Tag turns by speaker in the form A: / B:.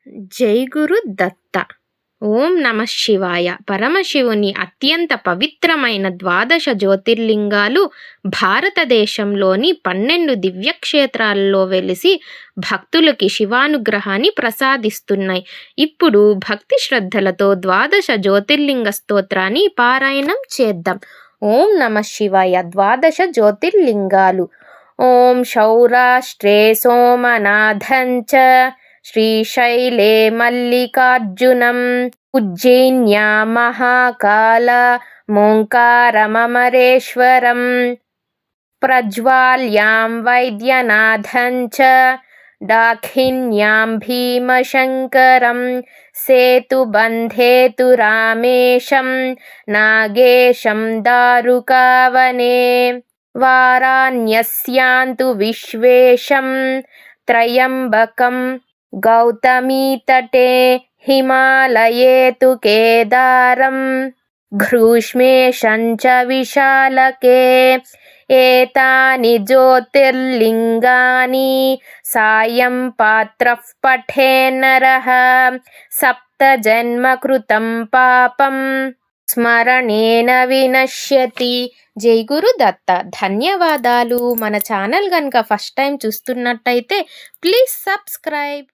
A: జై గురు దత్త. ఓం నమ శివాయ. పరమశివుని అత్యంత పవిత్రమైన 12 జ్యోతిర్లింగాలు భారతదేశంలోని 12 దివ్యక్షేత్రాల్లో వెలిసి భక్తులకి శివానుగ్రహాన్ని ప్రసాదిస్తున్నాయి. ఇప్పుడు భక్తి శ్రద్ధలతో 12 జ్యోతిర్లింగ స్తోత్రాన్ని పారాయణం చేద్దాం. ఓం నమ శివాయ. 12 జ్యోతిర్లింగాలు. ఓం సౌరాష్ట్రే సోమనాథంచ శ్రీశైలే మల్లికార్జునం ఉజ్జయిన్యా మహాకాల మోంకారమమరేశ్వరం ప్రజ్వాల్యాం వైద్యనాథంచ దాక్షిణ్యాం భీమశంకరం సేతుబంధేతు రామేశం నాగేశం దారుకావనే వారాణ్యస్యాంతు విశ్వేశం త్రయంబకం గౌతమీతటే హిమాలయే తు కేదారం గ్రీష్మేశం చ విశాలకే ఏతాని జ్యోతిర్లింగాని సాయం పాత్రః పఠేన్నరః సప్త జన్మ కృతం పాపం స్మరణేన వినశ్యతి. జై గురు దత్త. ధన్యవాదాలు. మన ఛానల్ కనుక ఫస్ట్ టైం చూస్తున్నట్టయితే ప్లీజ్ సబ్స్క్రైబ్.